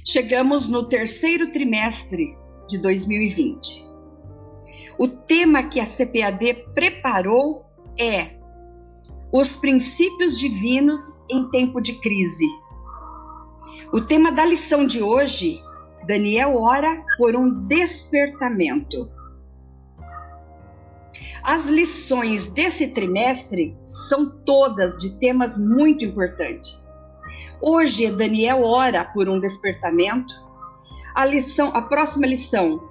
Chegamos no terceiro trimestre de 2020. O tema que a CPAD preparou é os princípios divinos em tempo de crise. O tema da lição de hoje, Daniel ora por um despertamento. As lições desse trimestre são todas de temas muito importantes. Hoje, Daniel ora por um despertamento. A próxima lição,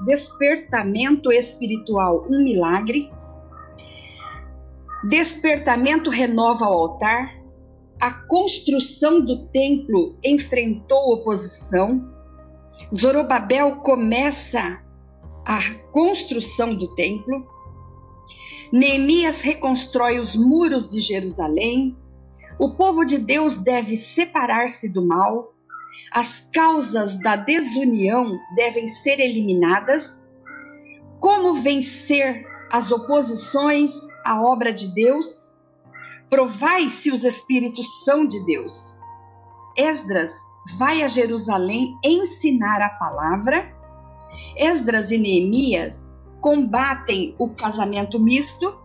despertamento espiritual, um milagre. Despertamento renova o altar. A construção do templo enfrentou oposição. Zorobabel começa a construção do templo. Neemias reconstrói os muros de Jerusalém. O povo de Deus deve separar-se do mal. As causas da desunião devem ser eliminadas. Como vencer as oposições à obra de Deus? Provai se os espíritos são de Deus. Esdras vai a Jerusalém ensinar a palavra. Esdras e Neemias combatem o casamento misto.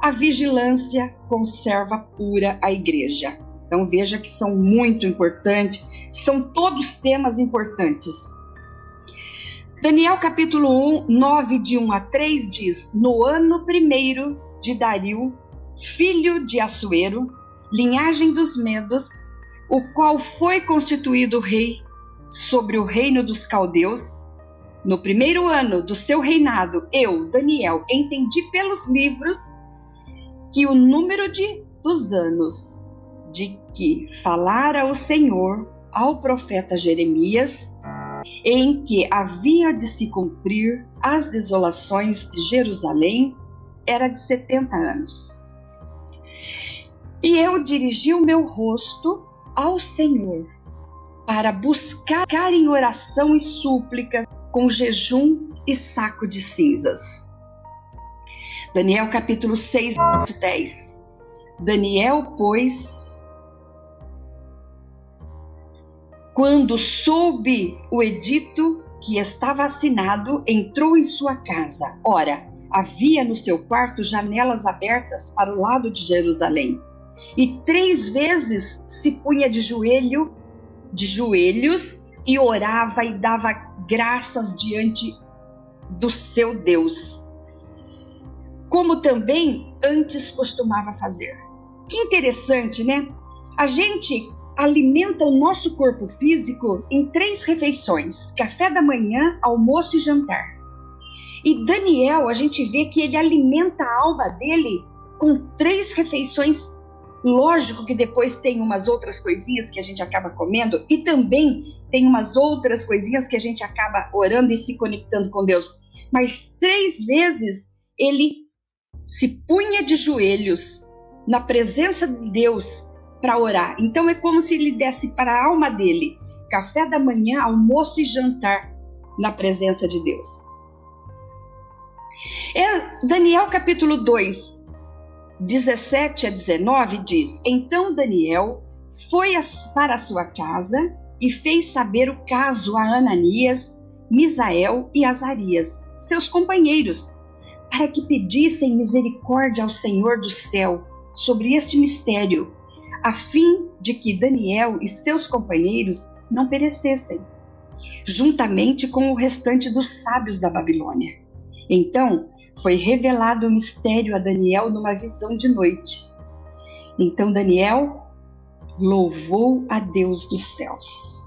A vigilância conserva pura a igreja. Então veja que são muito importantes, são todos temas importantes. Daniel capítulo 1, 9 de 1 a 3 diz: No ano primeiro de Dario, filho de Assuero, linhagem dos Medos, o qual foi constituído rei sobre o reino dos caldeus, no primeiro ano do seu reinado, eu, Daniel, entendi pelos livros que o número dos anos de que falara o Senhor ao profeta Jeremias, em que havia de se cumprir as desolações de Jerusalém, era de 70 anos. E eu dirigi o meu rosto ao Senhor para buscar em oração e súplicas, com jejum e saco de cinzas. Daniel capítulo 6, 10. Daniel, pois, quando soube o edito que estava assinado, entrou em sua casa. Ora, havia no seu quarto janelas abertas para o lado de Jerusalém. E 3 vezes se punha de joelhos e orava e dava graças diante do seu Deus, como também antes costumava fazer. Que interessante, né? A gente alimenta o nosso corpo físico em 3 refeições: café da manhã, almoço e jantar. E Daniel, a gente vê que ele alimenta a alma dele com 3 refeições. Lógico que depois tem umas outras coisinhas que a gente acaba comendo, e também tem umas outras coisinhas que a gente acaba orando e se conectando com Deus. Mas 3 vezes ele se punha de joelhos na presença de Deus para orar. Então é como se ele desse para a alma dele café da manhã, almoço e jantar na presença de Deus. Daniel capítulo 2, 17 a 19 diz: Então Daniel foi para a sua casa e fez saber o caso a Ananias, Misael e Azarias, seus companheiros, para que pedissem misericórdia ao Senhor do céu sobre este mistério, a fim de que Daniel e seus companheiros não perecessem, juntamente com o restante dos sábios da Babilônia. Então foi revelado o mistério a Daniel numa visão de noite. Então Daniel louvou a Deus dos céus.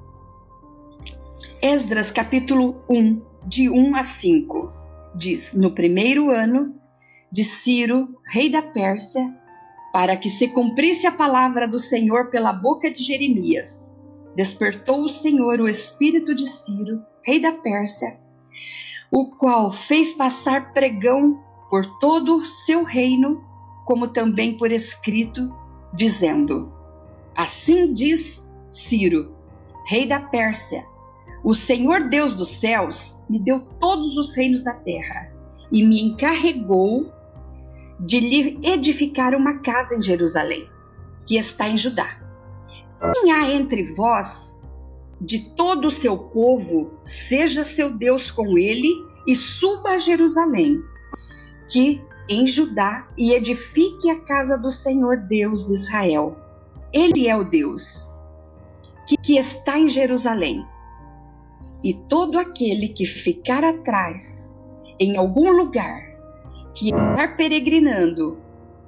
Esdras capítulo 1, de 1 a 5, diz: No primeiro ano de Ciro, rei da Pérsia, para que se cumprisse a palavra do Senhor pela boca de Jeremias, despertou o Senhor o espírito de Ciro, rei da Pérsia, o qual fez passar pregão por todo o seu reino, como também por escrito, dizendo: Assim diz Ciro, rei da Pérsia: O Senhor Deus dos céus me deu todos os reinos da terra e me encarregou de lhe edificar uma casa em Jerusalém, que está em Judá. Quem há entre vós de todo o seu povo, seja seu Deus com ele e suba a Jerusalém, que em Judá, e edifique a casa do Senhor Deus de Israel. Ele é o Deus que está em Jerusalém. E todo aquele que ficar atrás em algum lugar, que estar peregrinando,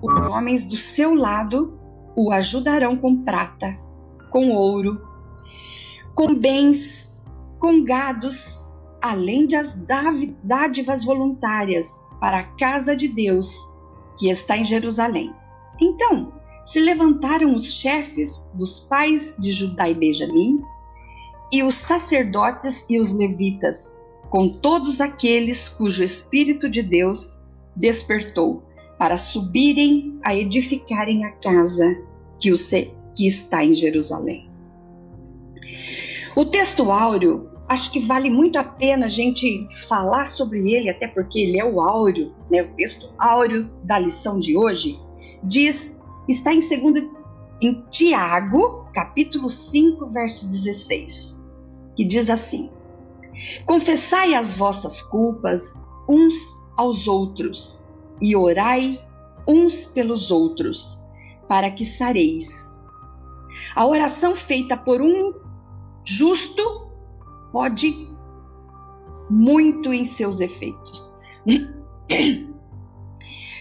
os homens do seu lado o ajudarão com prata, com ouro, com bens, com gados, além das dádivas voluntárias para a casa de Deus que está em Jerusalém. Então se levantaram os chefes dos pais de Judá e Benjamim, e os sacerdotes e os levitas, com todos aqueles cujo Espírito de Deus despertou, para subirem a edificarem a casa que está em Jerusalém. O texto áureo, acho que vale muito a pena a gente falar sobre ele, até porque ele é o áureo, né? O texto áureo da lição de hoje está em Tiago, capítulo 5, verso 16, que diz assim: confessai as vossas culpas uns aos outros e orai uns pelos outros, para que sareis. A oração feita por um justo pode muito em seus efeitos.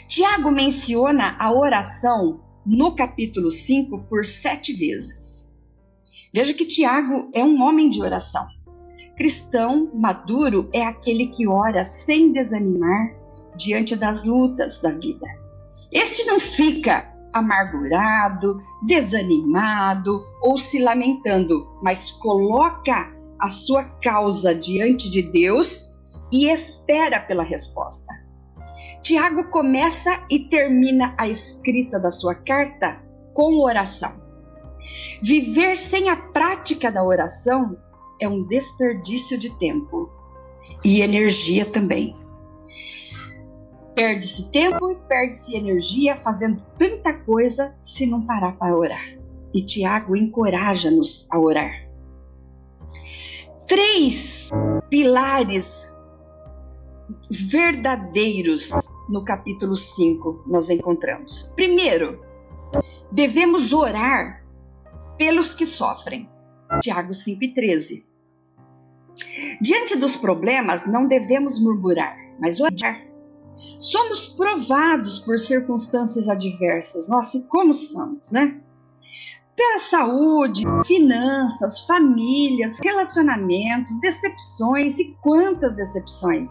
Tiago menciona a oração no capítulo 5 por 7 vezes. Veja que Tiago é um homem de oração. Cristão maduro é aquele que ora sem desanimar diante das lutas da vida. Este não fica amargurado, desanimado ou se lamentando, mas coloca a sua causa diante de Deus e espera pela resposta. Tiago começa e termina a escrita da sua carta com oração. Viver sem a prática da oração é um desperdício de tempo e energia também. Perde-se tempo e perde-se energia fazendo tanta coisa se não parar para orar. E Tiago encoraja-nos a orar. 3 pilares verdadeiros no capítulo 5 nós encontramos. Primeiro, devemos orar pelos que sofrem. Tiago 5:13. Diante dos problemas não devemos murmurar, mas orar. Somos provados por circunstâncias adversas. Nossa, e como somos, né? Pela saúde, finanças, famílias, relacionamentos, decepções e quantas decepções.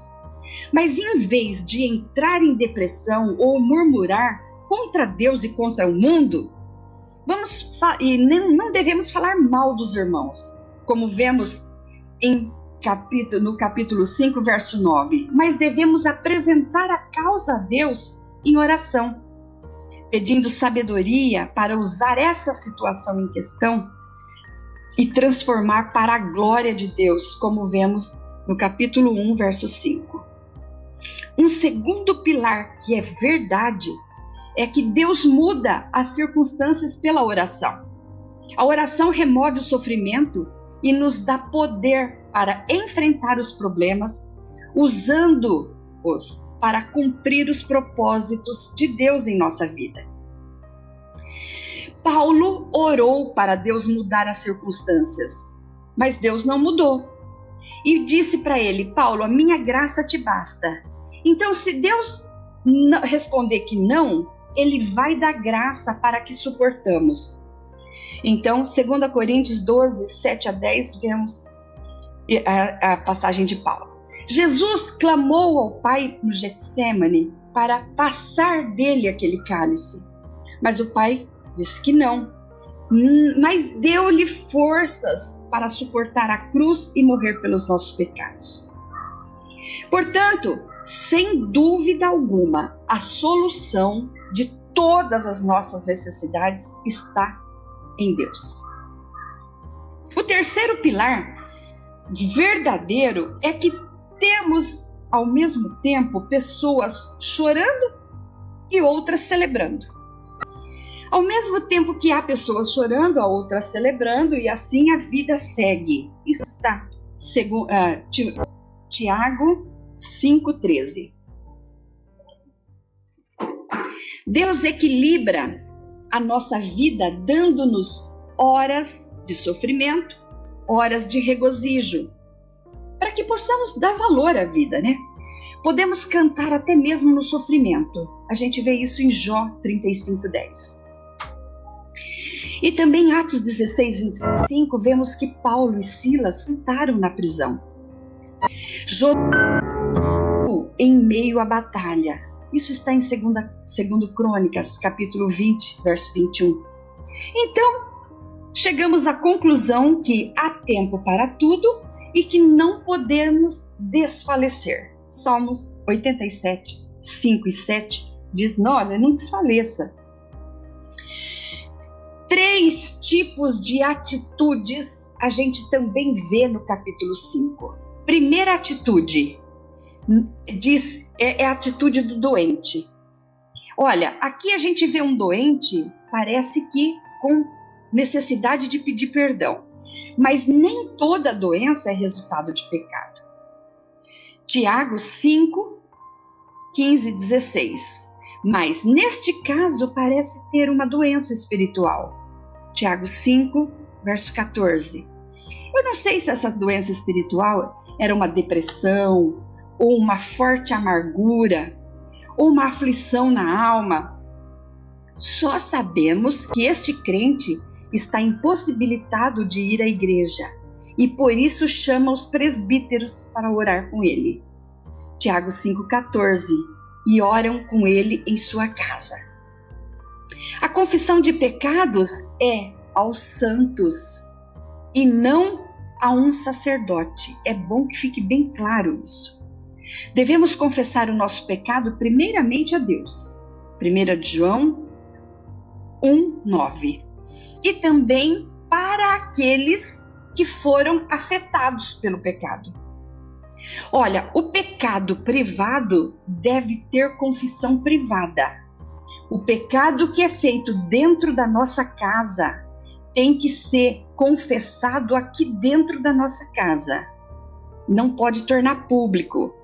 Mas em vez de entrar em depressão ou murmurar contra Deus e contra o mundo, não devemos falar mal dos irmãos, como vemos no capítulo 5, verso 9, mas devemos apresentar a causa a Deus em oração, pedindo sabedoria para usar essa situação em questão e transformar para a glória de Deus, como vemos no capítulo 1, verso 5. Um segundo pilar que é verdade é que Deus muda as circunstâncias pela oração. A oração remove o sofrimento e nos dá poder para enfrentar os problemas, usando-os para cumprir os propósitos de Deus em nossa vida. Paulo orou para Deus mudar as circunstâncias, mas Deus não mudou. E disse para ele: Paulo, a minha graça te basta. Então, se Deus responder que não, ele vai dar graça para que suportamos. Então, 2 Coríntios 12, 7 a 10, vemos a passagem de Paulo. Jesus clamou ao Pai no Getsêmani para passar dele aquele cálice, mas o Pai disse que não, mas deu-lhe forças para suportar a cruz e morrer pelos nossos pecados. Portanto, sem dúvida alguma, a solução de todas as nossas necessidades está em Deus. O terceiro pilar verdadeiro é que temos ao mesmo tempo pessoas chorando e outras celebrando. Ao mesmo tempo que há pessoas chorando, há outras celebrando, e assim a vida segue. Isso está segundo Tiago 5,13. Deus equilibra a nossa vida dando-nos horas de sofrimento, horas de regozijo, para que possamos dar valor à vida, né? Podemos cantar até mesmo no sofrimento. A gente vê isso em Jó 35:10. E também em Atos 16:25, vemos que Paulo e Silas cantaram na prisão. Jó em meio à batalha. Isso está em 2 Crônicas, capítulo 20, verso 21. Então, chegamos à conclusão que há tempo para tudo e que não podemos desfalecer. Salmos 87, 5 e 7 diz, não desfaleça. 3 tipos de atitudes a gente também vê no capítulo 5. Primeira atitude, diz, é a atitude do doente. Olha, aqui a gente vê um doente, parece que com necessidade de pedir perdão, mas nem toda doença é resultado de pecado. Tiago 5, 15 e 16. Mas neste caso parece ter uma doença espiritual. Tiago 5, verso 14. Eu não sei se essa doença espiritual era uma depressão, ou uma forte amargura, ou uma aflição na alma. Só sabemos que este crente está impossibilitado de ir à igreja e por isso chama os presbíteros para orar com ele. Tiago 5,14. E oram com ele em sua casa. A confissão de pecados é aos santos e não a um sacerdote. É bom que fique bem claro isso. Devemos confessar o nosso pecado primeiramente a Deus. 1 João 1:9. E também para aqueles que foram afetados pelo pecado. Olha, o pecado privado deve ter confissão privada. O pecado que é feito dentro da nossa casa tem que ser confessado aqui dentro da nossa casa. Não pode tornar público.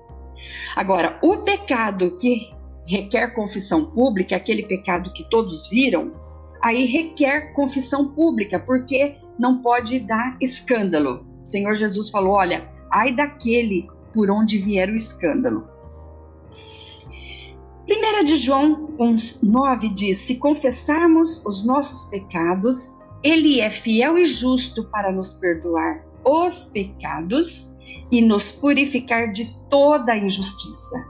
Agora, o pecado que requer confissão pública, aquele pecado que todos viram, aí requer confissão pública, porque não pode dar escândalo. O Senhor Jesus falou, olha, ai daquele por onde vier o escândalo. 1 de João 1:9 diz, se confessarmos os nossos pecados, Ele é fiel e justo para nos perdoar os pecados e nos purificar de toda injustiça.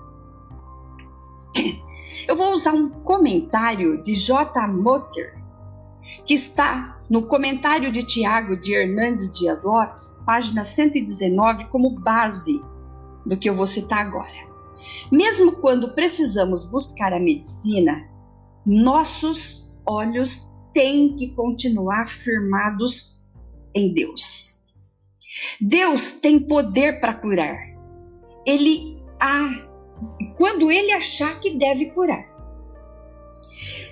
Eu vou usar um comentário de J. Motter, que está no comentário de Tiago de Hernandes Dias Lopes, página 119, como base do que eu vou citar agora. Mesmo quando precisamos buscar a medicina, nossos olhos têm que continuar firmados em Deus. Deus tem poder para curar. Quando Ele achar que deve curar.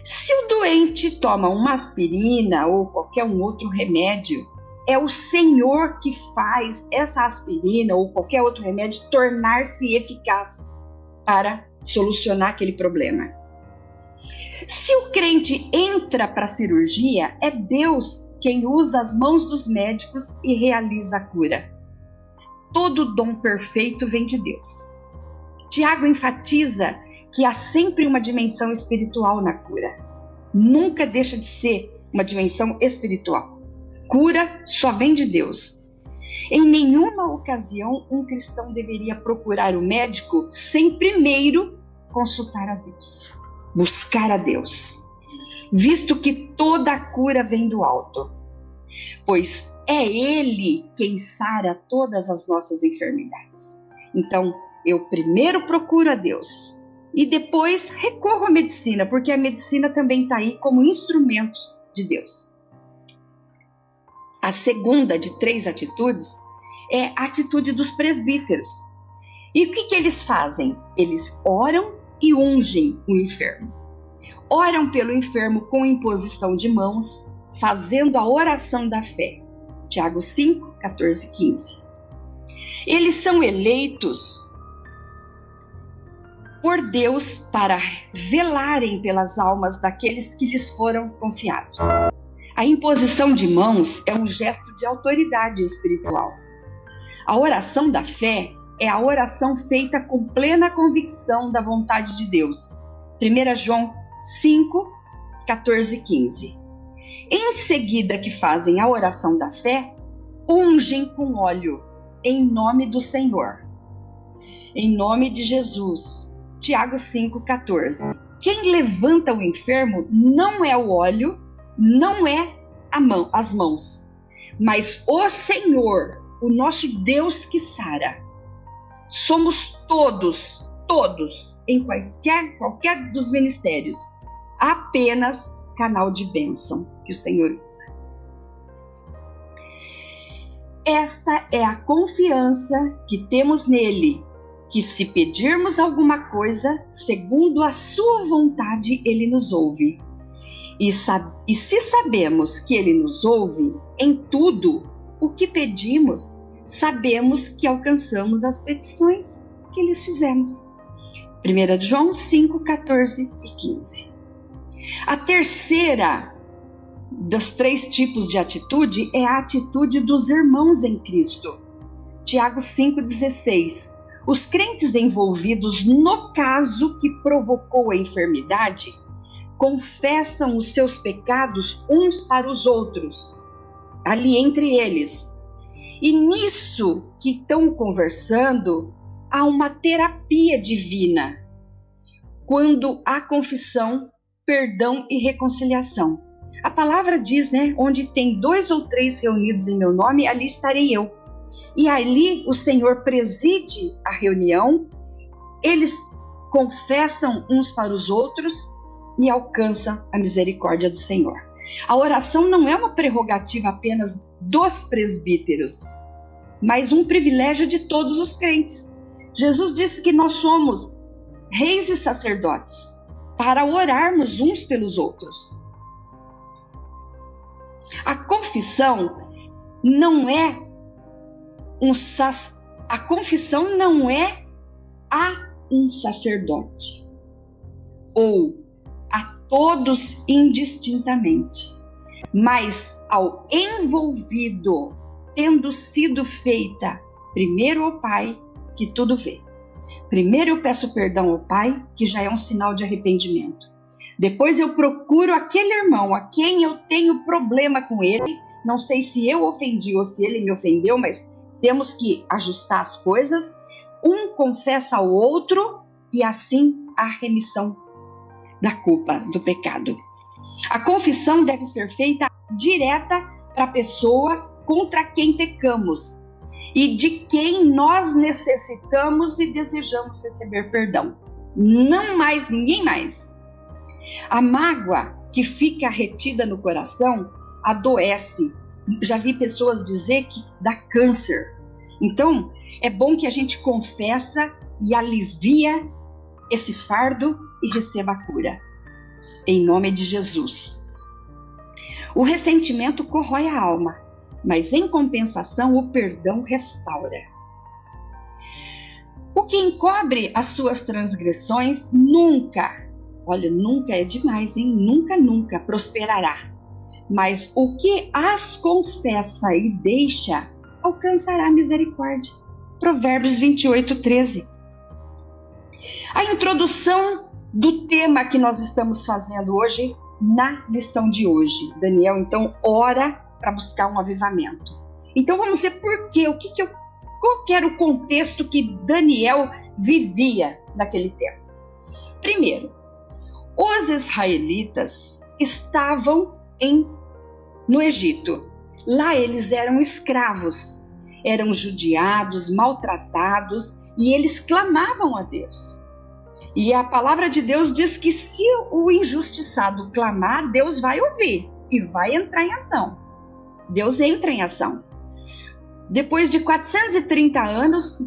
Se o doente toma uma aspirina ou qualquer um outro remédio, é o Senhor que faz essa aspirina ou qualquer outro remédio tornar-se eficaz para solucionar aquele problema. Se o crente entra para a cirurgia, é Deus quem usa as mãos dos médicos e realiza a cura. Todo dom perfeito vem de Deus. Tiago enfatiza que há sempre uma dimensão espiritual na cura. Nunca deixa de ser uma dimensão espiritual. Cura só vem de Deus. Em nenhuma ocasião um cristão deveria procurar o médico sem primeiro consultar a Deus, buscar a Deus, visto que toda a cura vem do alto, pois é Ele quem sara todas as nossas enfermidades. Então, eu primeiro procuro a Deus e depois recorro à medicina, porque a medicina também está aí como instrumento de Deus. A segunda de 3 atitudes é a atitude dos presbíteros. E o que eles fazem? Eles oram e ungem o enfermo. oram pelo enfermo com imposição de mãos, fazendo a oração da fé. Tiago 5, 14, 15. Eles são eleitos por Deus para velarem pelas almas daqueles que lhes foram confiados. A imposição de mãos é um gesto de autoridade espiritual. A oração da fé é a oração feita com plena convicção da vontade de Deus. 1 João 5, 14, 15. Em seguida que fazem a oração da fé, ungem com óleo, em nome do Senhor. Em nome de Jesus. Tiago 5, 14. Quem levanta o enfermo não é o óleo, não é as mãos, mas o Senhor, o nosso Deus que sara. Somos todos, em qualquer dos ministérios, apenas canal de bênção que o Senhor usa. Esta é a confiança que temos nele, que se pedirmos alguma coisa, segundo a sua vontade, ele nos ouve. E se sabemos que ele nos ouve em tudo o que pedimos, sabemos que alcançamos as petições que lhes fizemos. 1 João 5, 14 e 15. A terceira dos 3 tipos de atitude é a atitude dos irmãos em Cristo. Tiago 5, 16. Os crentes envolvidos no caso que provocou a enfermidade confessam os seus pecados uns para os outros, ali entre eles. E nisso que estão conversando, há uma terapia divina, quando há confissão, perdão e reconciliação. A palavra diz, onde tem 2 ou 3 reunidos em meu nome, ali estarei eu. E ali o Senhor preside a reunião, eles confessam uns para os outros e alcançam a misericórdia do Senhor. A oração não é uma prerrogativa apenas dos presbíteros, mas um privilégio de todos os crentes. Jesus disse que nós somos reis e sacerdotes para orarmos uns pelos outros. A confissão não é um sacerdote ou a todos indistintamente, mas ao envolvido, tendo sido feita primeiro ao Pai, que tudo vê. Primeiro eu peço perdão ao Pai, que já é um sinal de arrependimento. Depois eu procuro aquele irmão a quem eu tenho problema com ele. Não sei se eu ofendi ou se ele me ofendeu, mas temos que ajustar as coisas. Um confessa ao outro e assim há remissão da culpa, do pecado. A confissão deve ser feita direta para a pessoa contra quem pecamos e de quem nós necessitamos e desejamos receber perdão. Não mais, ninguém mais. A mágoa que fica retida no coração adoece. Já vi pessoas dizer que dá câncer. Então, é bom que a gente confessa e alivia esse fardo e receba a cura. Em nome de Jesus. O ressentimento corrói a alma, mas em compensação o perdão restaura. O que encobre as suas transgressões nunca é demais, nunca prosperará. Mas o que as confessa e deixa, alcançará misericórdia. Provérbios 28, 13. A introdução do tema que nós estamos fazendo hoje, na lição de hoje. Daniel, então, ora para buscar um avivamento. Então, vamos ver por quê, qual que era o contexto que Daniel vivia naquele tempo. Primeiro, os israelitas estavam no Egito. Lá eles eram escravos, eram judiados, maltratados, e eles clamavam a Deus. E a palavra de Deus diz que se o injustiçado clamar, Deus vai ouvir e vai entrar em ação. Deus entra em ação. Depois de 430 anos,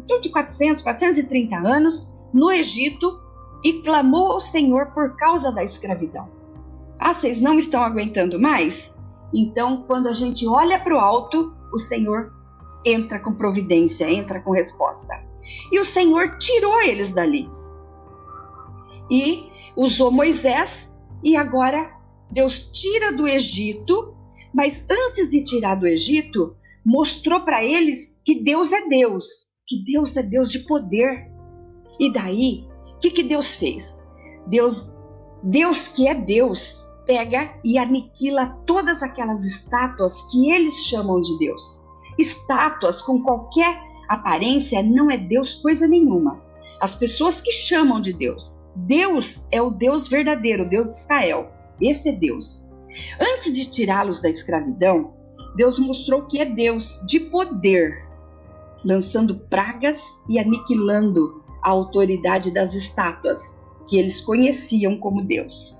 no Egito, e clamou ao Senhor por causa da escravidão. Ah, vocês não estão aguentando mais? Então, quando a gente olha para o alto, o Senhor entra com providência, entra com resposta. E o Senhor tirou eles dali. E usou Moisés, e agora Deus tira do Egito, mas antes de tirar do Egito, mostrou para eles que Deus é Deus, que Deus é Deus de poder. E daí, o que Deus fez? Deus que é Deus, pega e aniquila todas aquelas estátuas que eles chamam de Deus. Estátuas com qualquer aparência não é Deus coisa nenhuma. As pessoas que chamam de Deus. Deus é o Deus verdadeiro, o Deus de Israel. Esse é Deus. Antes de tirá-los da escravidão, Deus mostrou que é Deus de poder, lançando pragas e aniquilando a autoridade das estátuas que eles conheciam como Deus.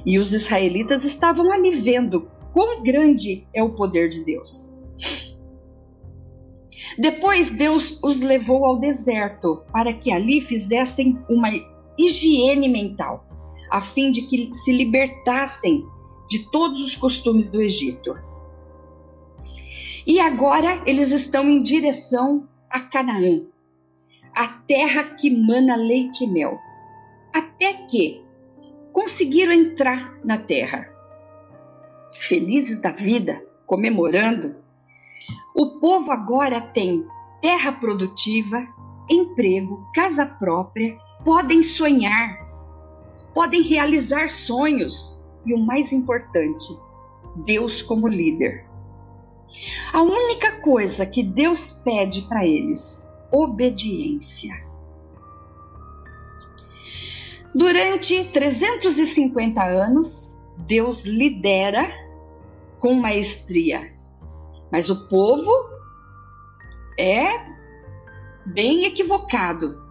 E os israelitas estavam ali vendo quão grande é o poder de Deus. Depois Deus os levou ao deserto para que ali fizessem uma higiene mental, a fim de que se libertassem de todos os costumes do Egito. E agora eles estão em direção a Canaã, a terra que mana leite e mel. Até que conseguiram entrar na terra. Felizes da vida, comemorando, o povo agora tem terra produtiva, emprego, casa própria, podem sonhar, podem realizar sonhos e o mais importante, Deus como líder. A única coisa que Deus pede para eles, obediência. Durante 350 anos, Deus lidera com maestria, mas o povo é bem equivocado.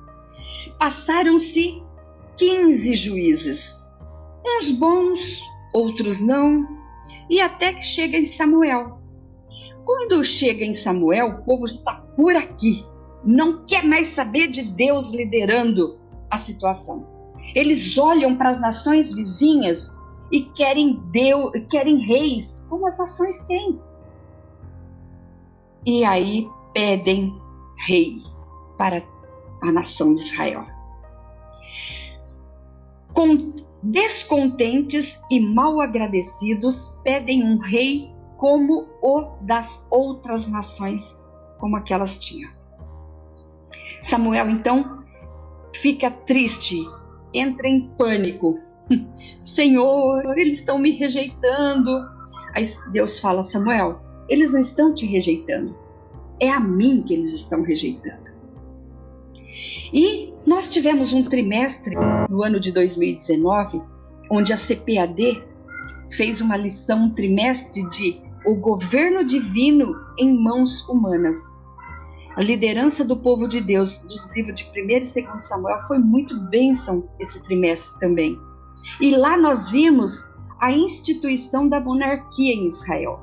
Passaram-se 15 juízes, uns bons, outros não, e até que chega em Samuel. Quando chega em Samuel, o povo está por aqui, não quer mais saber de Deus liderando a situação. Eles olham para as nações vizinhas e querem reis, como as nações têm. E aí pedem rei para a nação de Israel. Descontentes e mal agradecidos, pedem um rei como o das outras nações, como aquelas tinham. Samuel, então, fica triste, entra em pânico. Senhor, eles estão me rejeitando. Aí Deus fala, Samuel, eles não estão te rejeitando. É a mim que eles estão rejeitando. E nós tivemos um trimestre no ano de 2019, onde a CPAD fez uma lição, um trimestre de o governo divino em mãos humanas. A liderança do povo de Deus, dos livros de 1 e 2 Samuel, foi muito bênção esse trimestre também. E lá nós vimos a instituição da monarquia em Israel.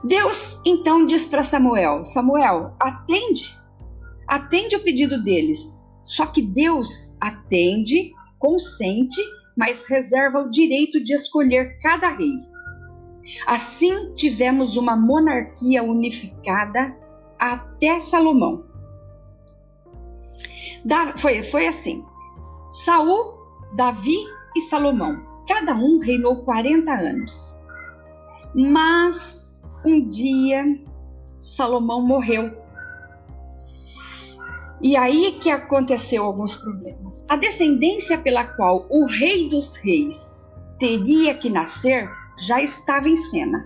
Deus então diz para Samuel, Samuel, atende o pedido deles. Só que Deus atende, consente, mas reserva o direito de escolher cada rei. Assim tivemos uma monarquia unificada até Salomão. Foi assim, Saul, Davi e Salomão, cada um reinou 40 anos. Mas um dia Salomão morreu. E aí que aconteceu alguns problemas. A descendência pela qual o rei dos reis teria que nascer já estava em cena.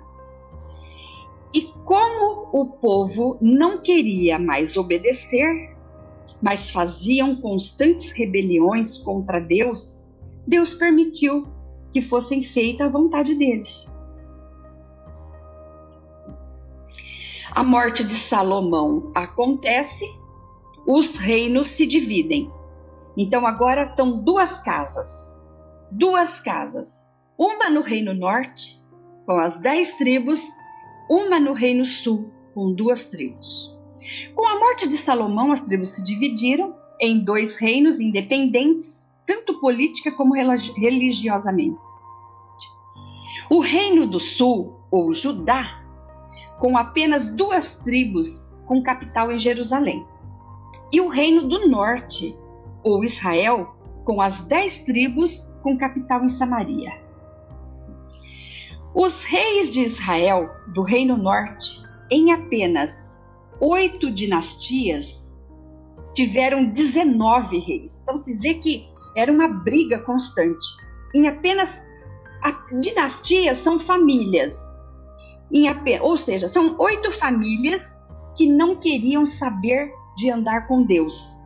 E como o povo não queria mais obedecer, mas faziam constantes rebeliões contra Deus, Deus permitiu que fossem feitas a vontade deles. A morte de Salomão acontece, os reinos se dividem. Então agora estão duas casas. Uma no reino norte, com as 10 tribos, uma no reino sul, com 2 tribos. Com a morte de Salomão, as tribos se dividiram em 2 reinos independentes, tanto política como religiosamente. O reino do sul, ou Judá, com apenas 2 tribos, com capital em Jerusalém. E o reino do norte, ou Israel, com as 10 tribos, com capital em Samaria. Os reis de Israel, do reino norte, em apenas 8 dinastias, tiveram 19 reis. Então, vocês veem que era uma briga constante. Em apenas... Dinastias são famílias. Ou seja, são 8 famílias que não queriam saber de andar com Deus.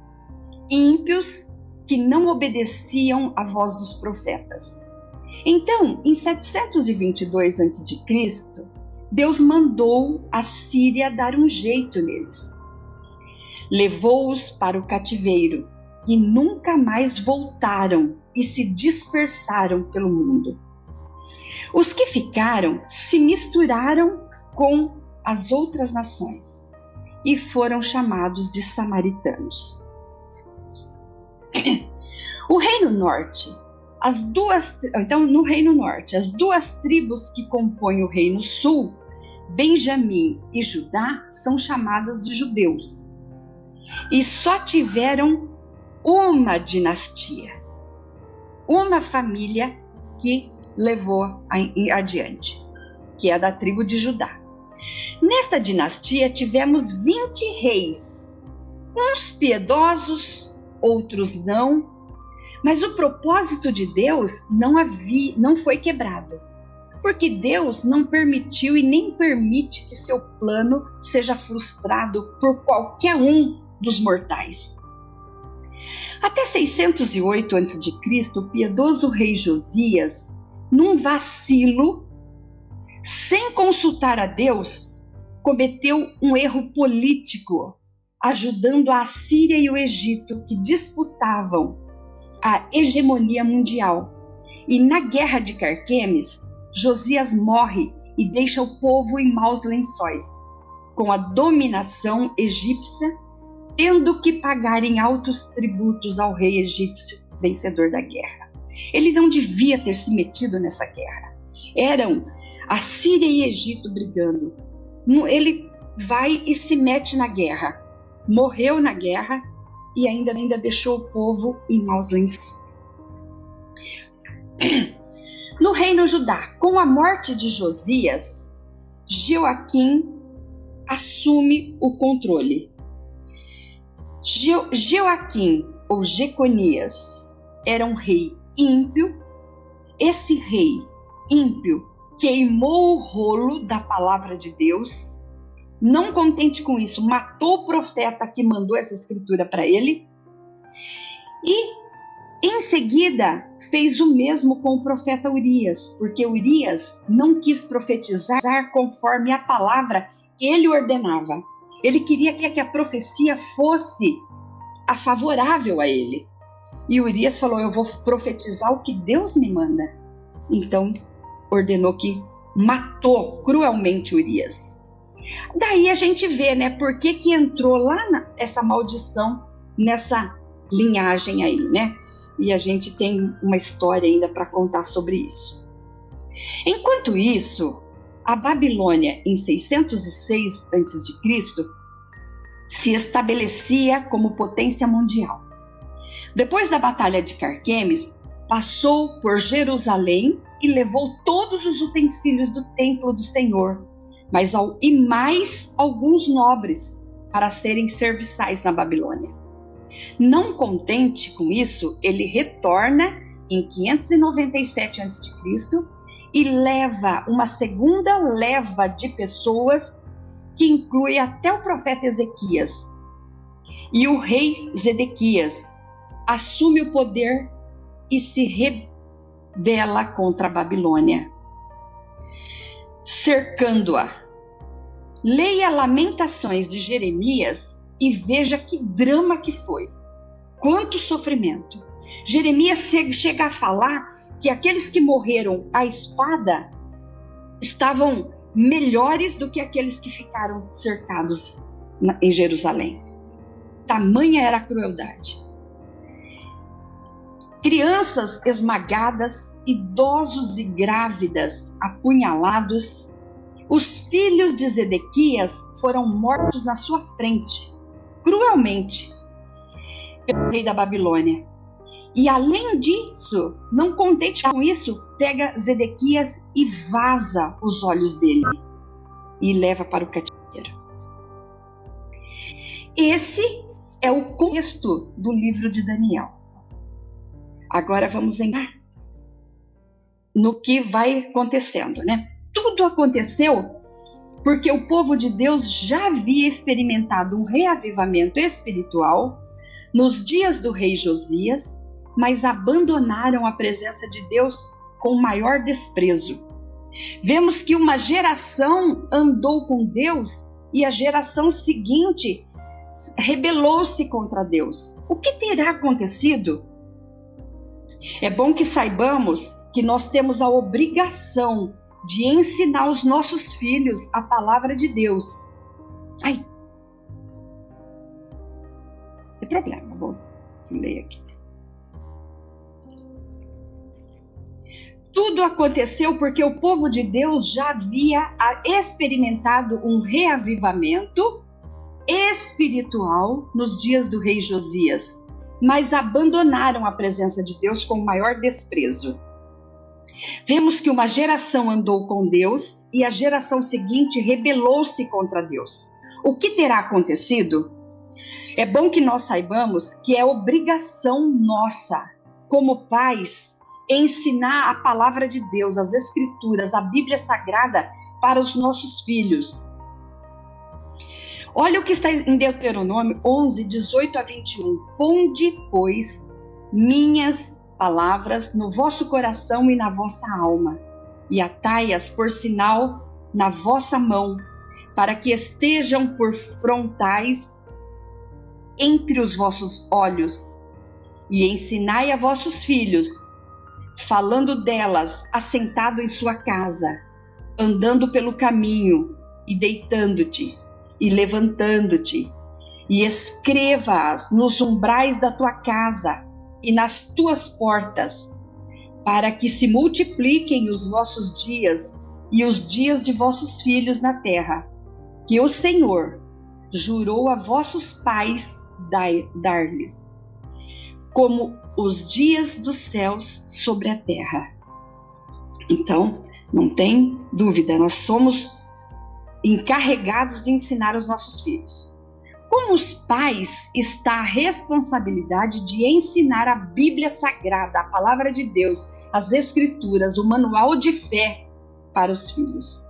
Ímpios que não obedeciam à voz dos profetas. Então, em 722 a.C., Deus mandou a Síria dar um jeito neles. Levou-os para o cativeiro e nunca mais voltaram e se dispersaram pelo mundo. Os que ficaram se misturaram com as outras nações e foram chamados de samaritanos. O reino norte, no reino norte, as 2 tribos que compõem o reino sul, Benjamim e Judá, são chamadas de judeus. E só tiveram uma dinastia, uma família que levou adiante, que é a da tribo de Judá. Nesta dinastia tivemos 20 reis, uns piedosos, outros não, mas o propósito de Deus não foi quebrado, porque Deus não permitiu e nem permite que seu plano seja frustrado por qualquer um dos mortais. Até 608 a.C., o piedoso rei Josias, num vacilo, sem consultar a Deus, cometeu um erro político, ajudando a Síria e o Egito, que disputavam a hegemonia mundial. E na guerra de Carquemes, Josias morre e deixa o povo em maus lençóis, com a dominação egípcia, tendo que pagar em altos tributos ao rei egípcio, vencedor da guerra. Ele não devia ter se metido nessa guerra. Eram a Síria e Egito brigando. Ele vai e se mete na guerra. Morreu na guerra e ainda deixou o povo em maus lençóis. No reino Judá, com a morte de Josias, Joaquim assume o controle. Joaquim, ou Jeconias, era um rei ímpio. Esse rei ímpio queimou o rolo da palavra de Deus. Não contente com isso, matou o profeta que mandou essa escritura para ele. E, em seguida, fez o mesmo com o profeta Urias, porque Urias não quis profetizar conforme a palavra que ele ordenava. Ele queria que a profecia fosse favorável a ele. E Urias falou: eu vou profetizar o que Deus me manda. Então, ordenou que matou cruelmente Urias. Daí a gente vê, né, por que entrou lá essa maldição nessa linhagem aí, né? E a gente tem uma história ainda para contar sobre isso. Enquanto isso, a Babilônia, em 606 a.C., se estabelecia como potência mundial. Depois da Batalha de Carquemes, passou por Jerusalém e levou todos os utensílios do templo do Senhor, e mais alguns nobres para serem serviçais na Babilônia. Não contente com isso, ele retorna em 597 a.C. e leva uma segunda leva de pessoas, que inclui até o profeta Ezequias. E o rei Zedequias assume o poder e se rebela contra a Babilônia, cercando-a. Leia Lamentações de Jeremias e veja que drama que foi. Quanto sofrimento. Jeremias chega a falar que aqueles que morreram à espada estavam melhores do que aqueles que ficaram cercados em Jerusalém. Tamanha era a crueldade. Crianças esmagadas, idosos e grávidas apunhalados. Os filhos de Zedequias foram mortos na sua frente, cruelmente, pelo rei da Babilônia. E além disso, não contente com isso, pega Zedequias e vaza os olhos dele e leva para o cativeiro. Esse é o contexto do livro de Daniel. Agora vamos entrar no que vai acontecendo, né? Tudo aconteceu porque o povo de Deus já havia experimentado um reavivamento espiritual nos dias do rei Josias, mas abandonaram a presença de Deus com maior desprezo. Vemos que uma geração andou com Deus e a geração seguinte rebelou-se contra Deus. O que terá acontecido? É bom que saibamos que nós temos a obrigação de ensinar os nossos filhos a palavra de Deus. Ai, tem problema, vou ler aqui. Tudo aconteceu porque o povo de Deus já havia experimentado um reavivamento espiritual nos dias do rei Josias, mas abandonaram a presença de Deus com maior desprezo. Vemos que uma geração andou com Deus e a geração seguinte rebelou-se contra Deus. O que terá acontecido? É bom que nós saibamos que é obrigação nossa, como pais, ensinar a palavra de Deus, as Escrituras, a Bíblia Sagrada para os nossos filhos. Olha o que está em Deuteronômio 11, 18 a 21. Ponde, pois, minhas palavras no vosso coração e na vossa alma, e atai-as por sinal na vossa mão, para que estejam por frontais entre os vossos olhos, e ensinai a vossos filhos, falando delas assentado em sua casa, andando pelo caminho, e deitando-te, e levantando-te, e escreva-as nos umbrais da tua casa e nas tuas portas, para que se multipliquem os vossos dias e os dias de vossos filhos na terra, que o Senhor jurou a vossos pais dar-lhes, como os dias dos céus sobre a terra. Então, não tem dúvida, nós somos encarregados de ensinar os nossos filhos. Como os pais, está a responsabilidade de ensinar a Bíblia Sagrada, a Palavra de Deus, as Escrituras, o manual de fé para os filhos.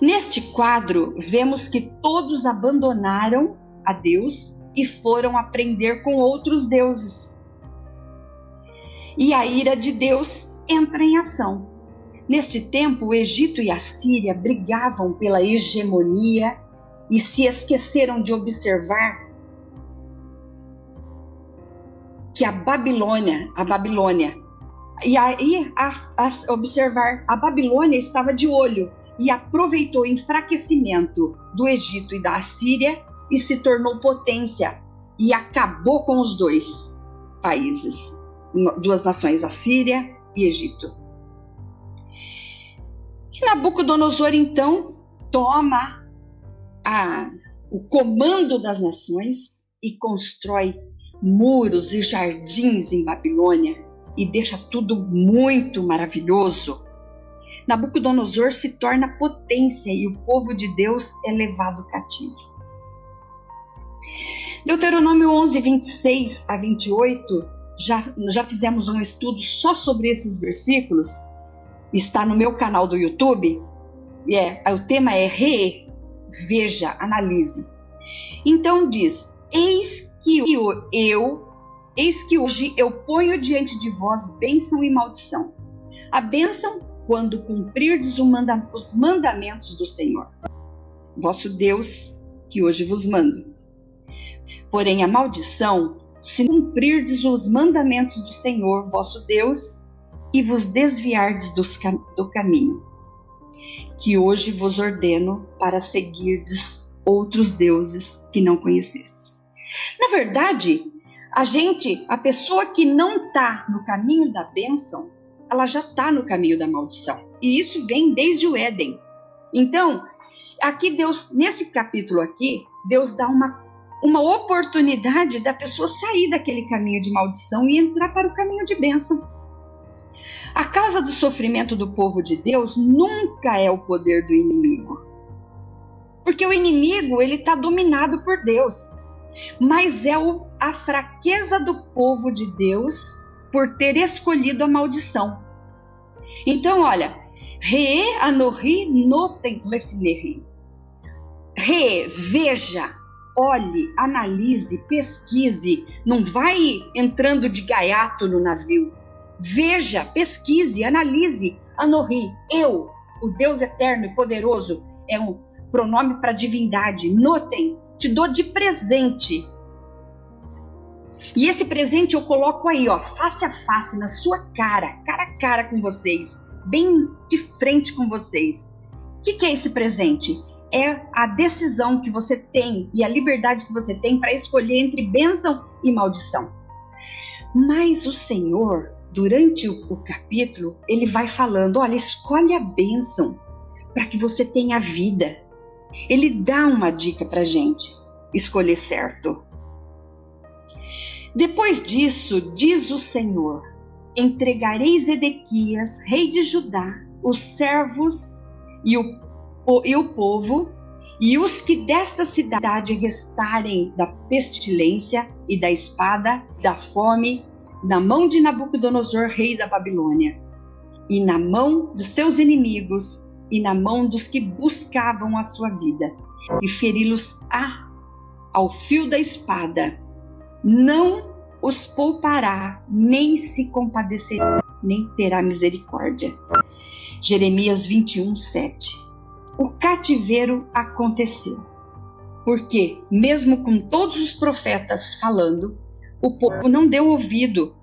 Neste quadro, vemos que todos abandonaram a Deus e foram aprender com outros deuses. E a ira de Deus entra em ação. Neste tempo, o Egito e a Síria brigavam pela hegemonia e se esqueceram de observar que a Babilônia, e aí observar, a Babilônia estava de olho e aproveitou o enfraquecimento do Egito e da Assíria e se tornou potência e acabou com os dois países, duas nações, Assíria e Egito. E Nabucodonosor, então, toma o comando das nações e constrói muros e jardins em Babilônia e deixa tudo muito maravilhoso. Nabucodonosor se torna potência e o povo de Deus é levado cativo. Deuteronômio 11, 26 a 28, já fizemos um estudo só sobre esses versículos, está no meu canal do YouTube, o tema é veja, analise. Então diz: eis que hoje eu ponho diante de vós bênção e maldição. A bênção, quando cumprirdes os mandamentos do Senhor, vosso Deus, que hoje vos mando. Porém, a maldição, se cumprirdes os mandamentos do Senhor, vosso Deus, e vos desviardes do caminho, que hoje vos ordeno para seguirdes outros deuses que não conhecestes. Na verdade, a pessoa que não está no caminho da bênção, ela já está no caminho da maldição. E isso vem desde o Éden. Então, aqui Deus, nesse capítulo aqui, Deus dá uma oportunidade da pessoa sair daquele caminho de maldição e entrar para o caminho de bênção. A causa do sofrimento do povo de Deus nunca é o poder do inimigo. Porque o inimigo, ele está dominado por Deus. Mas é a fraqueza do povo de Deus por ter escolhido a maldição. Então, olha, Re anohi noten lefnehi. Re, veja, olhe, analise, pesquise. Não vai entrando de gaiato no navio. Veja, pesquise, analise. Anohi, eu, o Deus eterno e poderoso, é um pronome para divindade. Notem, te dou de presente. E esse presente eu coloco aí, ó, face a face, na sua cara a cara com vocês, bem de frente com vocês. O que é esse presente? É a decisão que você tem e a liberdade que você tem para escolher entre bênção e maldição. Mas o Senhor, durante o capítulo, ele vai falando, olha, escolhe a bênção para que você tenha vida. Ele dá uma dica para a gente escolher certo. Depois disso, diz o Senhor, entregarei Zedequias, rei de Judá, os servos e o povo, e os que desta cidade restarem da pestilência e da espada, da fome, na mão de Nabucodonosor, rei da Babilônia, e na mão dos seus inimigos, e na mão dos que buscavam a sua vida, e feri-los ao fio da espada. Não os poupará, nem se compadecerá, nem terá misericórdia. Jeremias 21, 7. O cativeiro aconteceu, porque, mesmo com todos os profetas falando, o povo não deu ouvido.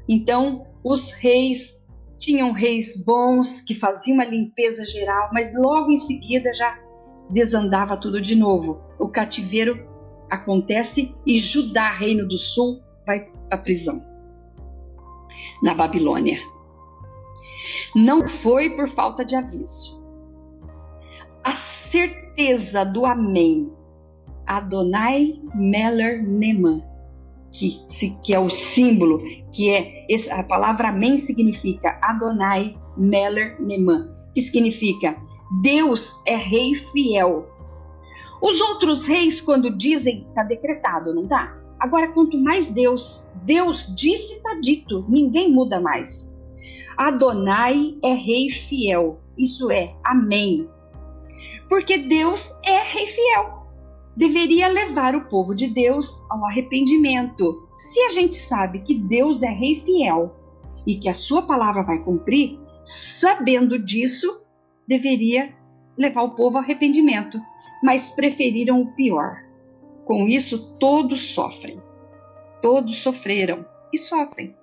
Então, os reis tinham reis bons que faziam uma limpeza geral, mas logo em seguida já desandava tudo de novo. O cativeiro acontece e Judá, reino do sul, vai para a prisão na Babilônia. Não foi por falta de aviso. A certeza do amém, Adonai Meler Neman, que é o símbolo, a palavra amém significa Adonai Meler Neman, que significa Deus é rei fiel. Os outros reis, quando dizem, está decretado, não está? Agora, quanto mais Deus disse, está dito, ninguém muda mais. Adonai é rei fiel, isso é, amém. Porque Deus é rei fiel. Deveria levar o povo de Deus ao arrependimento. Se a gente sabe que Deus é rei fiel e que a sua palavra vai cumprir, sabendo disso, deveria levar o povo ao arrependimento. Mas preferiram o pior. Com isso, todos sofrem. Todos sofreram e sofrem.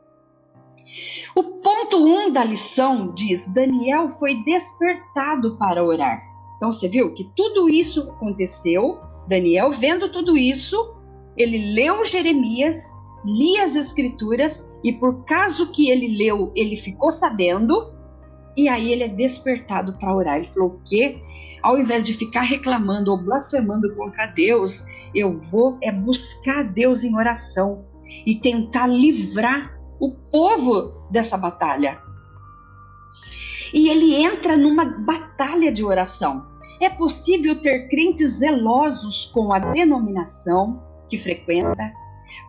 O ponto 1 da lição diz: Daniel foi despertado para orar. Então você viu que tudo isso aconteceu. Daniel, vendo tudo isso, ele leu Jeremias, lia as escrituras e por causa que ele leu, ele ficou sabendo e aí ele é despertado para orar. Ele falou: o quê? Ao invés de ficar reclamando ou blasfemando contra Deus, eu vou buscar Deus em oração e tentar livrar o povo dessa batalha. E ele entra numa batalha de oração. É possível ter crentes zelosos com a denominação que frequenta,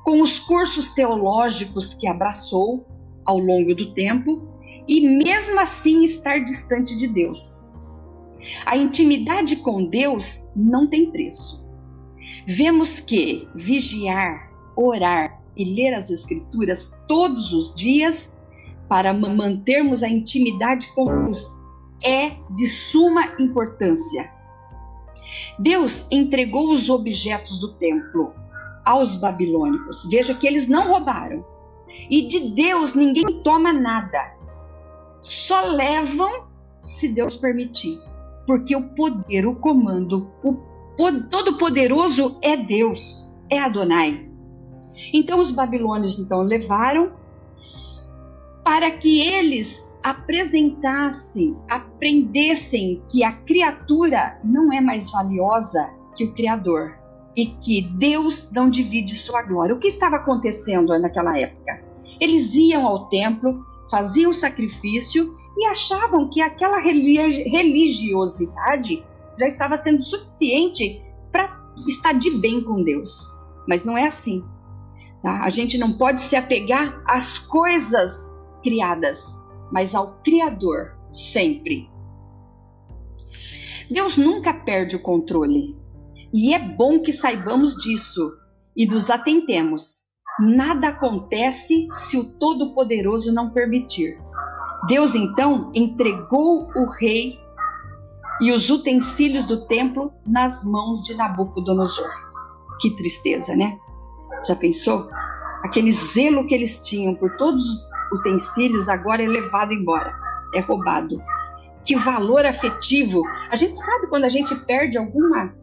com os cursos teológicos que abraçou ao longo do tempo e mesmo assim estar distante de Deus. A intimidade com Deus não tem preço. Vemos que vigiar, orar e ler as Escrituras todos os dias para mantermos a intimidade com Deus é de suma importância. Deus entregou os objetos do templo aos babilônicos. Veja que eles não roubaram. E de Deus ninguém toma nada. Só levam se Deus permitir. Porque o poder, o comando, o Todo-Poderoso é Deus. é Adonai. Então os babilônios levaram para que eles aprendessem que a criatura não é mais valiosa que o Criador e que Deus não divide sua glória. O que estava acontecendo naquela época? Eles iam ao templo, faziam sacrifício e achavam que aquela religiosidade já estava sendo suficiente para estar de bem com Deus. Mas não é assim. Tá? A gente não pode se apegar às coisas criadas, mas ao Criador sempre. Deus nunca perde o controle. E é bom que saibamos disso e nos atentemos. Nada acontece se o Todo-Poderoso não permitir. Deus então entregou o rei e os utensílios do templo nas mãos de Nabucodonosor. Que tristeza, né? Já pensou? Aquele zelo que eles tinham por todos os utensílios agora é levado embora, é roubado. Que valor afetivo! A gente sabe quando a gente perde alguma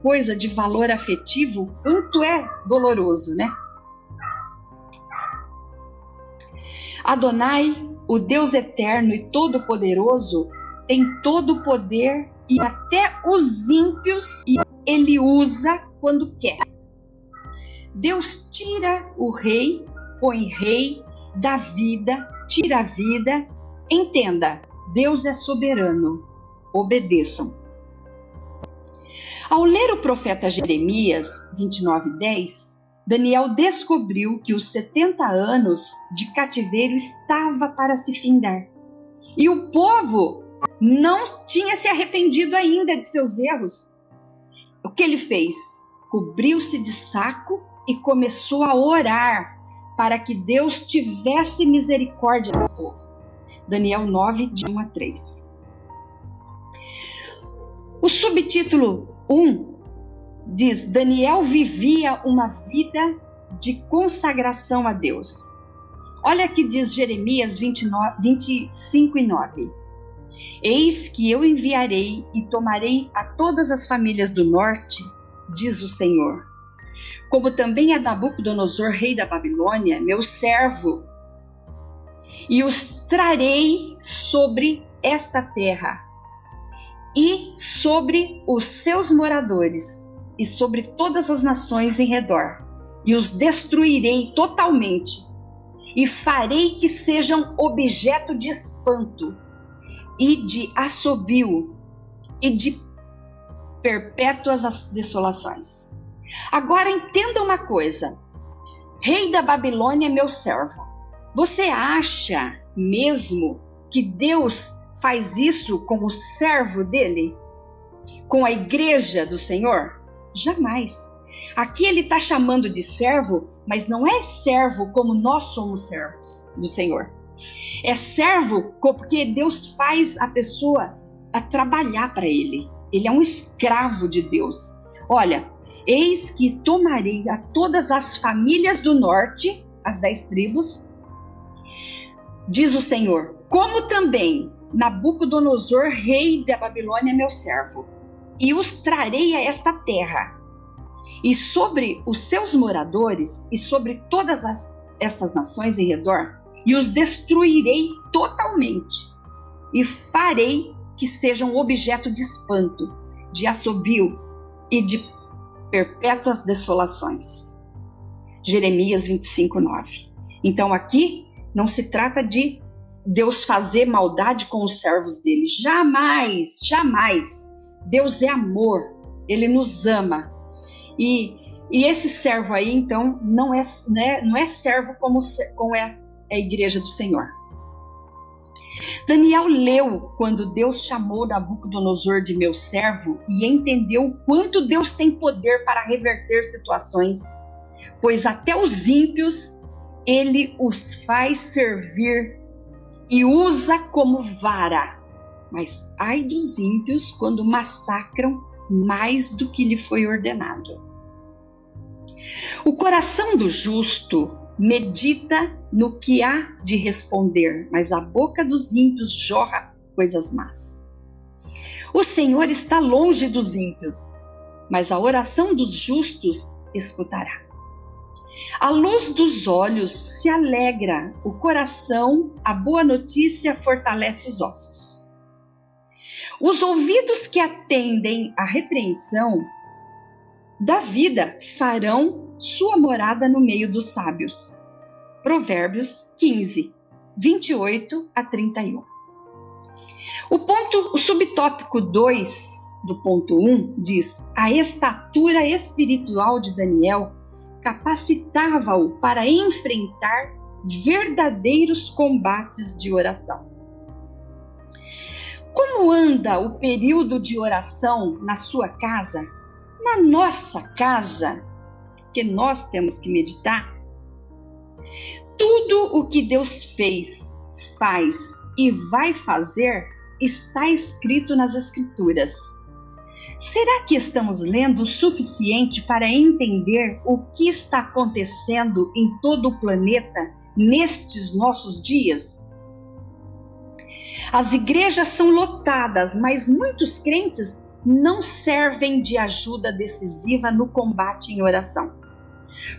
coisa de valor afetivo, quanto é doloroso, né? Adonai, o Deus eterno e todo-poderoso, tem todo o poder e até os ímpios ele usa quando quer. Deus tira o rei, põe rei, dá vida, tira a vida. Entenda, Deus é soberano. Obedeçam. Ao ler o profeta Jeremias 29:10, Daniel descobriu que os 70 anos de cativeiro estava para se findar. E o povo não tinha se arrependido ainda de seus erros. O que ele fez? Cobriu-se de saco e começou a orar para que Deus tivesse misericórdia do povo. Daniel 9, de 1 a 3. O subtítulo 1 diz: Daniel vivia uma vida de consagração a Deus. Olha que diz Jeremias 25:9. Eis que eu enviarei e tomarei a todas as famílias do norte, diz o Senhor, como também a Nabucodonosor, rei da Babilônia, meu servo, e os trarei sobre esta terra, e sobre os seus moradores, e sobre todas as nações em redor, e os destruirei totalmente, e farei que sejam objeto de espanto, e de assobio, e de perpétuas desolações. Agora entenda uma coisa, rei da Babilônia, meu servo, você acha mesmo que Deus faz isso com o servo dele? Com a igreja do Senhor? Jamais. Aqui ele está chamando de servo, mas não é servo como nós somos servos do Senhor. É servo porque Deus faz a pessoa a trabalhar para ele. Ele é um escravo de Deus. Olha, eis que tomarei a todas as famílias do norte, as 10 tribos, diz o Senhor, como também Nabucodonosor, rei da Babilônia, meu servo, e os trarei a esta terra, e sobre os seus moradores, e sobre todas estas nações em redor, e os destruirei totalmente, e farei que sejam objeto de espanto, de assobio e de perpétuas desolações. Jeremias 25:9. Então aqui não se trata de Deus fazer maldade com os servos dele. Jamais, jamais. Deus é amor. Ele nos ama. E esse servo aí, então, não é servo como é a igreja do Senhor. Daniel leu quando Deus chamou Nabucodonosor de meu servo e entendeu o quanto Deus tem poder para reverter situações, pois até os ímpios ele os faz servir e usa como vara. Mas ai dos ímpios quando massacram mais do que lhe foi ordenado. O coração do justo medita no que há de responder, mas a boca dos ímpios jorra coisas más. O Senhor está longe dos ímpios, mas a oração dos justos escutará. A luz dos olhos se alegra, o coração, a boa notícia fortalece os ossos. Os ouvidos que atendem à repreensão da vida farão sua morada no meio dos sábios. Provérbios 15, 28 a 31. O subtópico 2 do ponto 1 diz: a estatura espiritual de Daniel capacitava-o para enfrentar verdadeiros combates de oração. Como anda o período de oração na sua casa? Na nossa casa, que nós temos que meditar? Tudo o que Deus fez, faz e vai fazer está escrito nas Escrituras. Será que estamos lendo o suficiente para entender o que está acontecendo em todo o planeta nestes nossos dias? As igrejas são lotadas, mas muitos crentes não servem de ajuda decisiva no combate em oração,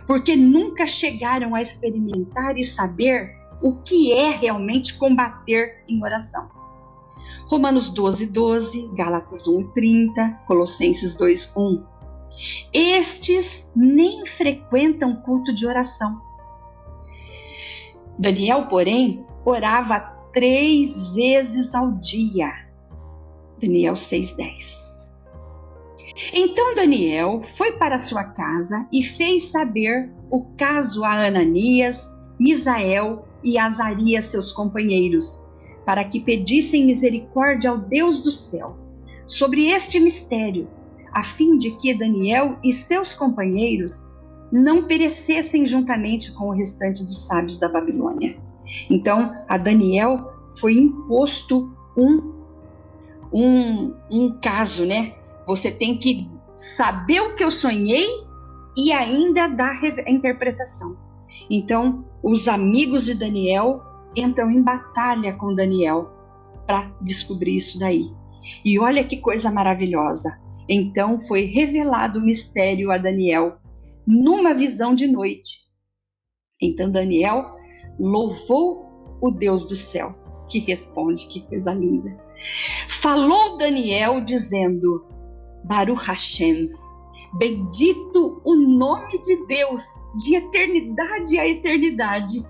porque nunca chegaram a experimentar e saber o que é realmente combater em oração. Romanos 12:12, Gálatas 1:30, Colossenses 2:1. Estes nem frequentam culto de oração. Daniel, porém, orava 3 vezes ao dia. Daniel 6:10. Então Daniel foi para sua casa e fez saber o caso a Ananias, Misael e Azarias, seus companheiros, para que pedissem misericórdia ao Deus do céu sobre este mistério, a fim de que Daniel e seus companheiros não perecessem juntamente com o restante dos sábios da Babilônia. Então, a Daniel foi imposto um caso, né? Você tem que saber o que eu sonhei e ainda dar a interpretação. Então, os amigos de Daniel entram em batalha com Daniel para descobrir isso daí. E olha que coisa maravilhosa. Então foi revelado o mistério a Daniel numa visão de noite. Então Daniel louvou o Deus do céu, que responde, que coisa linda. Falou Daniel dizendo: Baruch Hashem, bendito o nome de Deus, de eternidade a eternidade,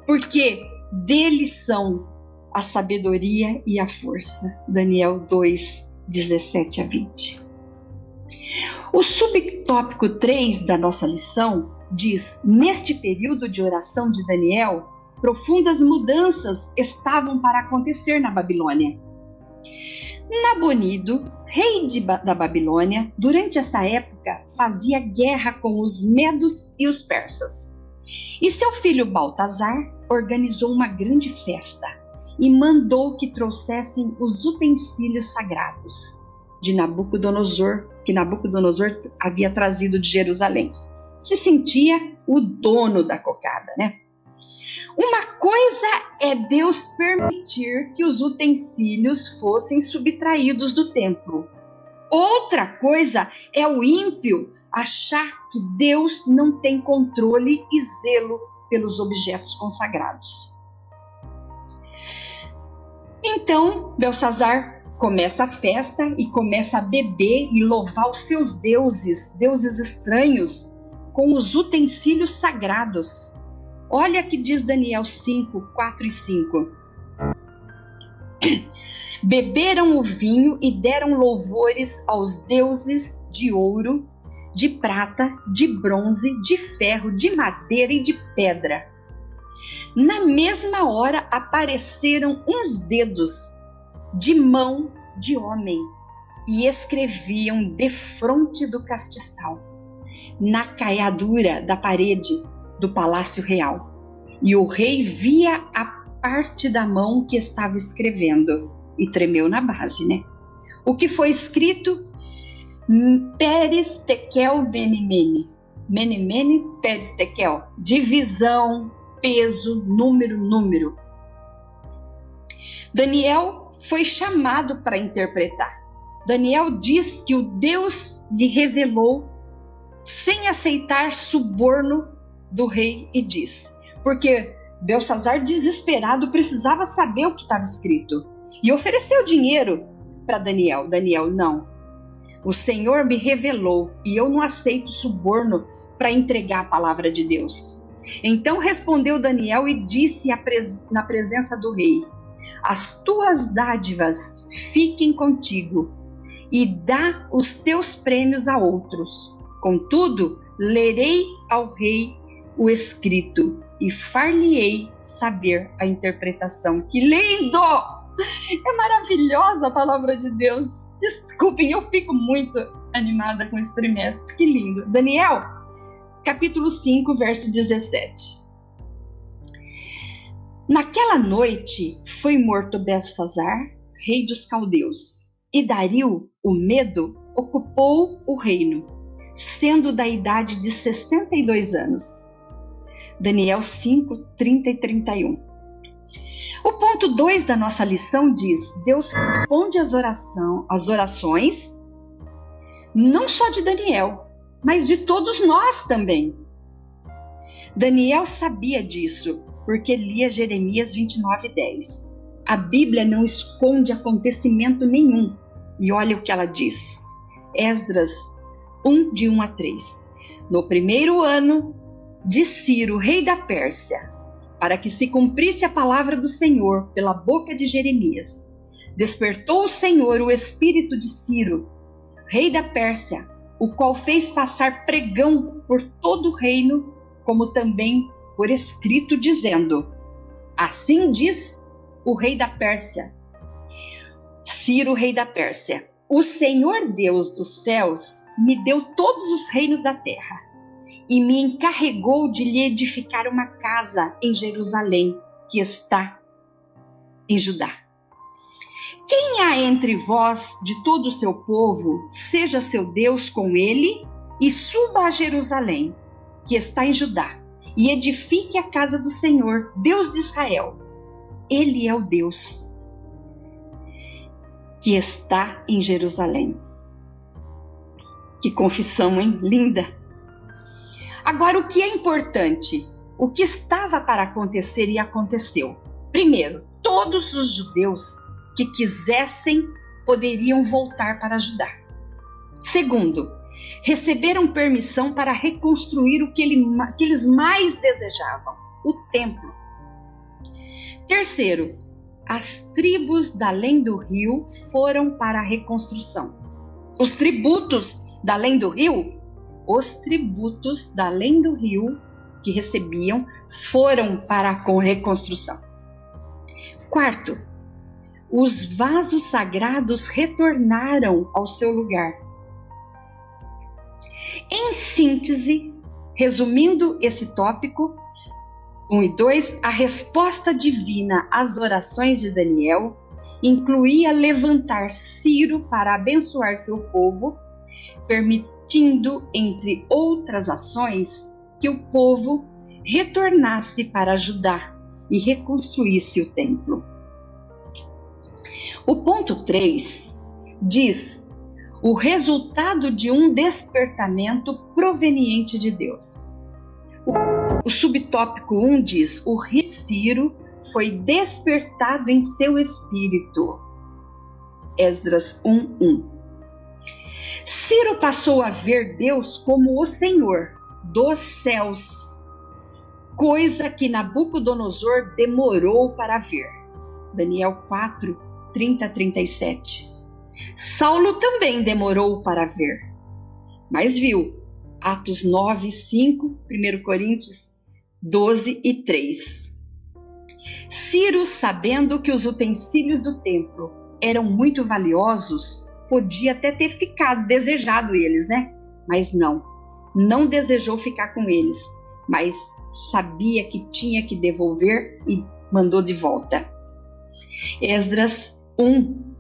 porque dele são a sabedoria e a força. Daniel 2, 17 a 20. O subtópico 3 da nossa lição diz: neste período de oração de Daniel, profundas mudanças estavam para acontecer na Babilônia. Nabonido, rei da Babilônia, durante esta época fazia guerra com os medos e os persas. E seu filho Baltazar organizou uma grande festa e mandou que trouxessem os utensílios sagrados de Nabucodonosor, que Nabucodonosor havia trazido de Jerusalém. Se sentia o dono da cocada, né? Uma coisa é Deus permitir que os utensílios fossem subtraídos do templo. Outra coisa é o ímpio achar que Deus não tem controle e zelo pelos objetos consagrados. Então, Belsazar começa a festa e começa a beber e louvar os seus deuses estranhos, com os utensílios sagrados. Olha que diz Daniel 5, 4 e 5. Beberam o vinho e deram louvores aos deuses de ouro, de prata, de bronze, de ferro, de madeira e de pedra. Na mesma hora apareceram uns dedos de mão de homem e escreviam defronte do castiçal, na caiadura da parede do palácio real. E o rei via a parte da mão que estava escrevendo e tremeu na base, né? O que foi escrito? Peres tekel menemene. Menemene, peres tekel. Divisão, peso, número. Daniel foi chamado para interpretar. Daniel diz que o Deus lhe revelou sem aceitar suborno do rei e diz, porque Belsassar, desesperado, precisava saber o que estava escrito e ofereceu dinheiro para Daniel. Daniel, não. O Senhor me revelou e eu não aceito suborno para entregar a palavra de Deus. Então respondeu Daniel e disse na presença do rei: as tuas dádivas fiquem contigo e dá os teus prêmios a outros. Contudo, lerei ao rei o escrito e far-lhe-ei saber a interpretação. Que lindo! É maravilhosa a palavra de Deus. Desculpem, eu fico muito animada com esse trimestre. Que lindo. Daniel, capítulo 5, verso 17. Naquela noite foi morto Belsassar, rei dos caldeus, e Dario, o Medo, ocupou o reino, sendo da idade de 62 anos. Daniel 5, 30 e 31. O ponto 2 da nossa lição diz: Deus responde às orações, não só de Daniel, mas de todos nós também. Daniel sabia disso, porque lia Jeremias 29:10. A Bíblia não esconde acontecimento nenhum. E olha o que ela diz. Esdras 1, de 1 a 3. No primeiro ano de Ciro, rei da Pérsia, para que se cumprisse a palavra do Senhor pela boca de Jeremias, despertou o Senhor o espírito de Ciro, rei da Pérsia, o qual fez passar pregão por todo o reino, como também por escrito, dizendo: assim diz o rei da Pérsia, Ciro, rei da Pérsia: o Senhor Deus dos céus me deu todos os reinos da terra e me encarregou de lhe edificar uma casa em Jerusalém, que está em Judá. Quem há entre vós de todo o seu povo, seja seu Deus com ele, e suba a Jerusalém, que está em Judá, e edifique a casa do Senhor, Deus de Israel. Ele é o Deus que está em Jerusalém. Que confissão, hein? Linda! Agora, o que é importante? O que estava para acontecer e aconteceu. Primeiro, todos os judeus que quisessem poderiam voltar para Judá. Segundo, receberam permissão para reconstruir o que eles mais desejavam, o templo. Terceiro, as tribos da além do rio foram para a reconstrução. Os tributos da além do rio, que recebiam foram para a reconstrução. Quarto, os vasos sagrados retornaram ao seu lugar. Em síntese, resumindo esse tópico, 1 e 2, a resposta divina às orações de Daniel incluía levantar Ciro para abençoar seu povo, permitindo, entre outras ações, que o povo retornasse para Judá e reconstruísse o templo. O ponto 3 diz o resultado de um despertamento proveniente de Deus. O subtópico 1 diz: o rei Ciro foi despertado em seu espírito. Esdras 1:1. Ciro passou a ver Deus como o Senhor dos céus, coisa que Nabucodonosor demorou para ver. Daniel 4, 30 a 37. Saulo também demorou para ver, mas viu. Atos 9, 5, 1 Coríntios 12 e 3. Ciro, sabendo que os utensílios do templo eram muito valiosos, podia até ter desejado eles, né? Mas não desejou ficar com eles, mas sabia que tinha que devolver e mandou de volta. Esdras 1,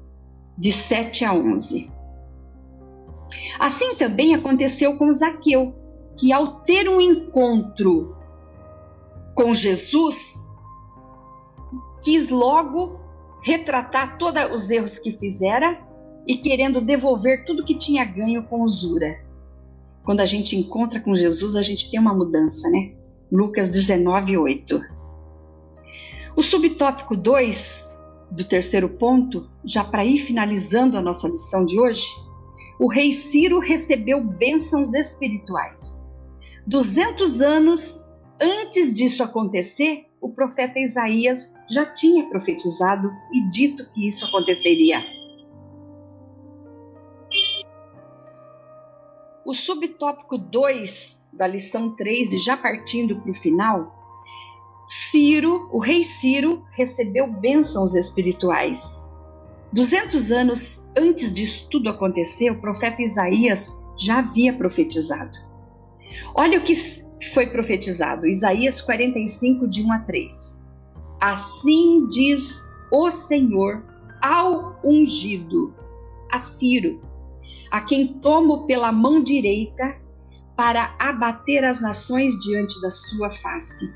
de 7 a 11. Assim também aconteceu com Zaqueu, que ao ter um encontro com Jesus, quis logo retratar todos os erros que fizera e querendo devolver tudo que tinha ganho com usura. Quando a gente encontra com Jesus, a gente tem uma mudança, né? Lucas 19:8. O subtópico 2 do terceiro ponto, já para ir finalizando a nossa lição de hoje, o rei Ciro recebeu bênçãos espirituais. 200 anos antes disso acontecer, o profeta Isaías já tinha profetizado e dito que isso aconteceria. O subtópico 2 da lição 3, e já partindo para o final, o rei Ciro recebeu bênçãos espirituais. 200 anos antes disso tudo acontecer, o profeta Isaías já havia profetizado. Olha o que foi profetizado, Isaías 45, de 1 a 3. Assim diz o Senhor ao ungido, a Ciro, a quem tomo pela mão direita para abater as nações diante da sua face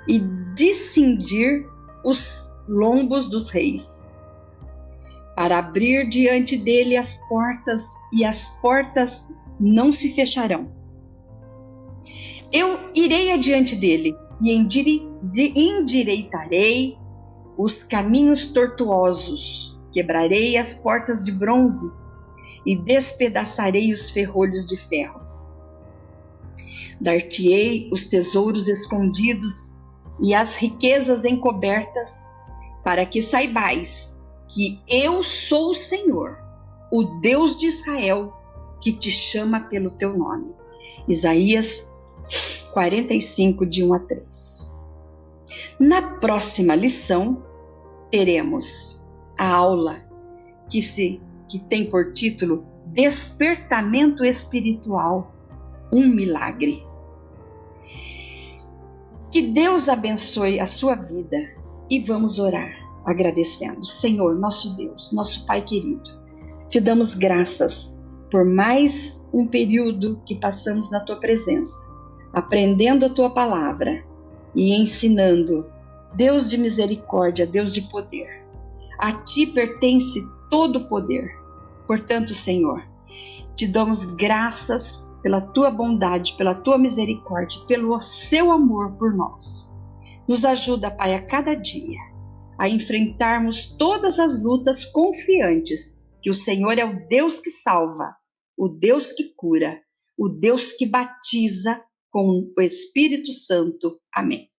e discindir os lombos dos reis, para abrir diante dele as portas, e as portas não se fecharão. Eu irei adiante dele e endireitarei os caminhos tortuosos, quebrarei as portas de bronze e despedaçarei os ferrolhos de ferro. Dar-te-ei os tesouros escondidos e as riquezas encobertas, para que saibais que eu sou o Senhor, o Deus de Israel, que te chama pelo teu nome. Isaías 45, de 1 a 3. Na próxima lição, teremos a aula que tem por título Despertamento Espiritual, um milagre. Que Deus abençoe a sua vida e vamos orar agradecendo. Senhor, nosso Deus, nosso Pai querido, te damos graças por mais um período que passamos na tua presença, aprendendo a tua palavra e ensinando. Deus de misericórdia, Deus de poder, a ti pertence todo o poder. Portanto, Senhor, te damos graças pela tua bondade, pela tua misericórdia, pelo seu amor por nós. Nos ajuda, Pai, a cada dia a enfrentarmos todas as lutas confiantes que o Senhor é o Deus que salva, o Deus que cura, o Deus que batiza com o Espírito Santo. Amém.